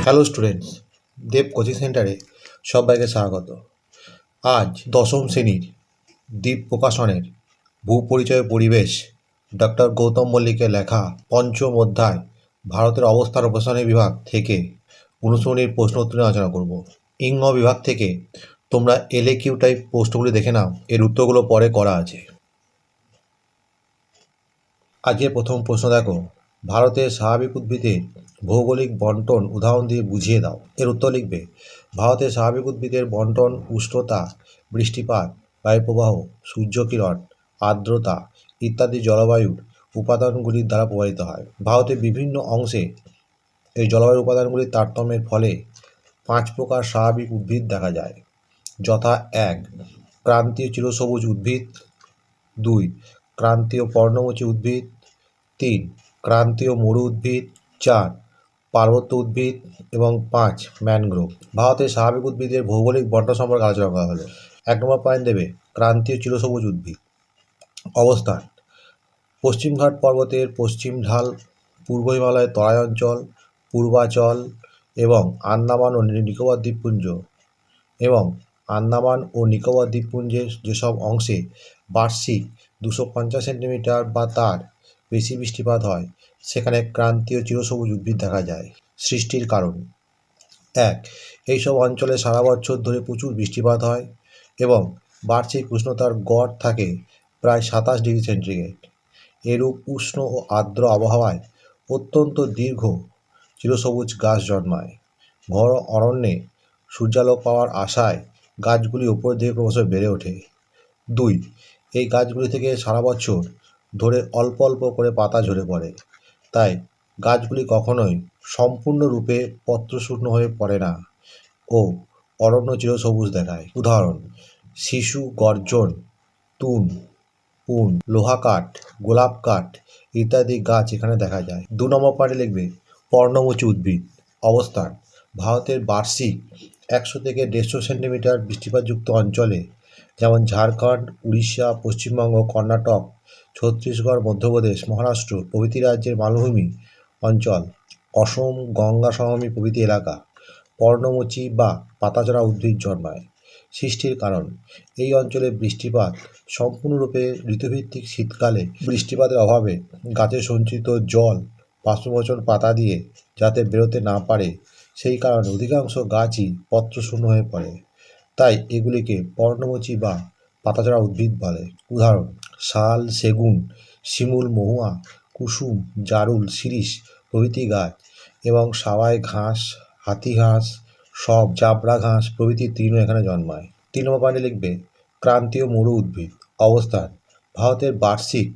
Hello students, দেব coaching সেন্টারে সবাইকে স্বাগত। আজ দশম শ্রেণীর দ্বীপ প্রকাশনের ভূপরিচয় পরিবেশ ডক্টর গৌতম মল্লিকের লেখা পঞ্চম অধ্যায় ভারতের অবস্থান ও প্রশাসনিক বিভাগ থেকে অনুশীলনীর প্রশ্ন উত্তর নিয়ে আলোচনা করব। ইংগ বিভাগ থেকে তোমরা LAQ টাইপ প্রশ্নগুলি দেখে নাও, এর উত্তরগুলো পরে করা আছে। আজকের প্রথম প্রশ্ন দেখো, ভারতের স্বাভাবিক উদ্ভিদের ভৌগোলিক বন্টন উদাহরণ দিয়ে বুঝিয়ে দাও। এর উত্তর লিখবে, ভারতের স্বাভাবিক উদ্ভিদের বন্টন উষ্ণতা, বৃষ্টিপাত, বায়ুপ্রবাহ, সূর্যকিরণ, আর্দ্রতা ইত্যাদি জলবায়ুর উপাদানগুলির দ্বারা প্রভাবিত হয়। ভারতের বিভিন্ন অংশে এই জলবায়ুর উপাদানগুলির তারতম্যের ফলে 5 প্রকার স্বাভাবিক উদ্ভিদ দেখা যায়, যথা 1. ক্রান্তীয় চিরসবুজ উদ্ভিদ, 2. ক্রান্তীয় পর্ণমোচী উদ্ভিদ, 3. ক্রান্তীয় মরু উদ্ভিদ, 4. পার্বত্য উদ্ভিদ এবং 5. ম্যানগ্রোভ। ভারতের স্বাভাবিক উদ্ভিদের ভৌগোলিক বন্টন সম্পর্কে আলোচনা করা হলো। 1 নম্বর পয়েন্ট দেবে ক্রান্তীয় চিরসবুজ উদ্ভিদ। অবস্থান: পশ্চিমঘাট পর্বতের পশ্চিম ঢাল, পূর্ব হিমালয়ের তরাই অঞ্চল, পূর্বাচল এবং আন্দামান ও নিকোবর দ্বীপপুঞ্জ এবং আন্দামান ও নিকোবর দ্বীপপুঞ্জের যেসব অংশে বার্ষিক 250 সেন্টিমিটার বা তার বেশি বৃষ্টিপাত হয় সেখানে ক্রান্তীয় চিরসবুজ উদ্ভিদ দেখা যায়। সৃষ্টির কারণ: 1. এইসব অঞ্চলে সারা বছর ধরে প্রচুর বৃষ্টিপাত হয় এবং বার্ষিক উষ্ণতার গড় থাকে প্রায় 27 ডিগ্রি সেন্টিগ্রেড। এরূপ উষ্ণ ও আর্দ্র আবহাওয়ায় অত্যন্ত দীর্ঘ চিরসবুজ গাছ জন্মায়। ঘন অরণ্যে সূর্যালোক পাওয়ার আশায় গাছগুলি উপর দিকে ক্রমশ বেড়ে ওঠে। 2. এই গাছগুলি থেকে সারা বছর ধরে অল্প অল্প করে পাতা ঝরে পড়ে, তাই গাছগুলি কখনোই সম্পূর্ণরূপে পত্রশূন্য হয়ে পড়ে না ও অরণ্য চিরসবুজ দেখায়। উদাহরণ: শিশু, গর্জন, তুন, পুন, লোহাকাঠ, গোলাপ কাঠ ইত্যাদি গাছ এখানে দেখা যায়। 2 নম্বর পয়েন্টে লিখবে পর্ণমোচী উদ্ভিদ। অবস্থান: ভারতের বার্ষিক 100 থেকে 150 সেন্টিমিটার বৃষ্টিপাতযুক্ত অঞ্চলে, যেমন ঝাড়খণ্ড, উড়িষ্যা, পশ্চিমবঙ্গ, কর্ণাটক, ছত্তিশগড়, মধ্যপ্রদেশ, মহারাষ্ট্র প্রভৃতি রাজ্যের মালভূমি অঞ্চল, অসম, গঙ্গা সমভূমি প্রভৃতি এলাকা পর্ণমোচী বা পাতাঝরা উদ্ভিদ জন্মায়। সৃষ্টির কারণ: এই অঞ্চলে বৃষ্টিপাত সম্পূর্ণরূপে ঋতুভিত্তিক। শীতকালে বৃষ্টিপাতের অভাবে গাছের সঞ্চিত জল বাষ্পমোচন পাতা দিয়ে যাতে বেরোতে না পারে, সেই কারণে অধিকাংশ গাছই পত্রশূন্য হয়ে পড়ে, তাই এগুলিকে পর্ণমোচী বা পাতাঝরা উদ্ভিদ বলে। উদাহরণ: শাল, সেগুন, শিমুল, মহুয়া, কুসুম, জারুল, শিরীষ প্রভৃতি গাছ এবং সাওয়াই ঘাস, হাতি ঘাস, সব, জাবড়া ঘাস প্রভৃতি তৃণ এখানে জন্মায়। 3 নম্বর পয়েন্টে লিখবে ক্রান্তীয় মরু উদ্ভিদ। অবস্থান: ভারতের বার্ষিক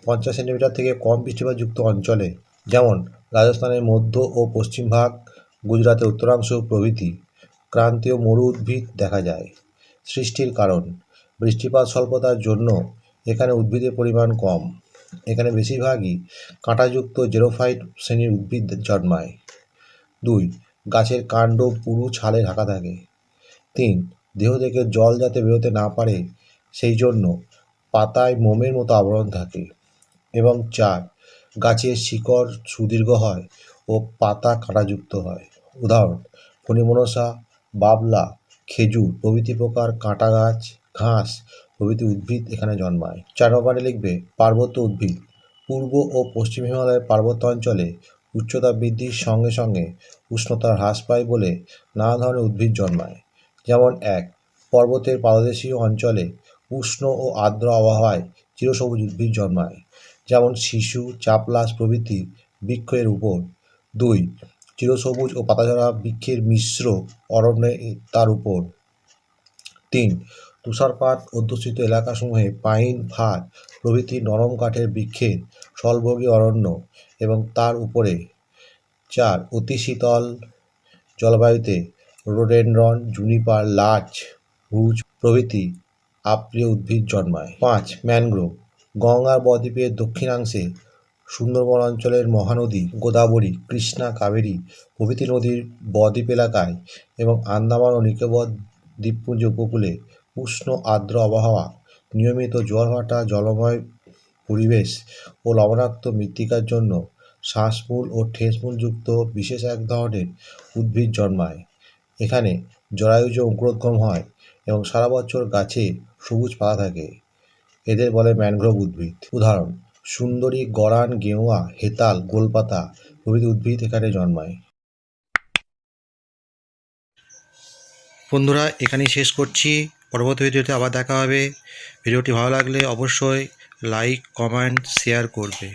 50 সেন্টিমিটার থেকে কম বৃষ্টিপাতযুক্ত অঞ্চলে, যেমন রাজস্থানের মধ্য ও পশ্চিম ভাগ, গুজরাতের উত্তরাংশ প্রভৃতি ক্রান্তীয় মরু উদ্ভিদ দেখা যায়। সৃষ্টির কারণ: বৃষ্টিপাত স্বল্পতার জন্য এখানে উদ্ভিদের পরিমাণ কম। এখানে বেশিরভাগই কাঁটাযুক্ত জেরোফাইট শ্রেণীর উদ্ভিদ জন্মায়। 2. গাছের কাণ্ড পুরু ছালে ঢাকা থাকে। 3. দেহ থেকে জল যাতে বেরোতে না পারে সেই জন্য পাতায় মোমের মতো আবরণ থাকে। এবং 4. গাছের শিকড় সুদীর্ঘ হয় ও পাতা কাঁটাযুক্ত হয়। উদাহরণ: ফণিমনসা, বাবলা, খেজুর প্রভৃতি প্রকার কাঁটা গাছ, ঘাস প্রভৃতি উদ্ভিদ এখানে জন্মায়। 4 নম্বরে লিখবে পার্বত্য উদ্ভিদ। পূর্ব ও পশ্চিম হিমালয়ের পার্বত্য অঞ্চলে উচ্চতা বৃদ্ধির সঙ্গে সঙ্গে উষ্ণতা হ্রাস পায় বলে নানা ধরনের উদ্ভিদ জন্মায়। যেমন 1. পর্বতের পাদদেশীয় অঞ্চলে উষ্ণ ও আর্দ্র আবহাওয়ায় চিরসবুজ উদ্ভিদ জন্মায়, যেমন শিশু, চাপলাস প্রভৃতি বৃক্ষ এর উপর। 2. চিরসবুজ ও পাতাঝরা বৃক্ষের মিশ্র অরণ্যে তার উপর। 3. তুষারপাত অধ্যুষিত এলাকাসমূহে পাইন, ফার প্রভৃতি নরম কাঠের বৃক্ষের স্বল্পভোগী অরণ্য এবং তার উপরে। 4. অতি শীতল জলবায়ুতে রোডেনড্রন, জুনিপার, লার্চ, ভুজ প্রভৃতি আপ্রিয় উদ্ভিদ জন্মায়। 5. ম্যানগ্রোভ। গঙ্গার বদ্বীপের দক্ষিণাংশে, সুন্দরবন অঞ্চলের মহানদী গোদাবরী, কৃষ্ণা, কাবেরী প্রভৃতি নদীর বদ্বীপ এলাকায় এবং আন্দামান ও নিকোবর দ্বীপপুঞ্জ উপকূলে উষ্ণ আর্দ্র আবহাওয়া, নিয়মিত জোয়ার ভাটা, জলময় পরিবেশ ও লবণাক্ত মৃত্তিকার জন্য শ্বাসমূল ও ঠেসমূলযুক্ত বিশেষ এক ধরনের উদ্ভিদ জন্মায়। এখানে জরায়ুজ অঙ্কুরোদ্গম হয় এবং সারা বছর গাছে সবুজ পাতা থাকে। এদের বলে ম্যানগ্রোভ উদ্ভিদ। উদাহরণ: সুন্দরী, গরান, গেওয়া, হেতাল, গোলপাতা প্রভৃতি উদ্ভিদ এখানে জন্মায়। বন্ধুরা, এখানেই শেষ করছি। পরবর্তী ভিডিওতে আবার দেখা হবে। ভিডিওটি ভালো লাগলে অবশ্যই লাইক, কমেন্ট, শেয়ার করবে।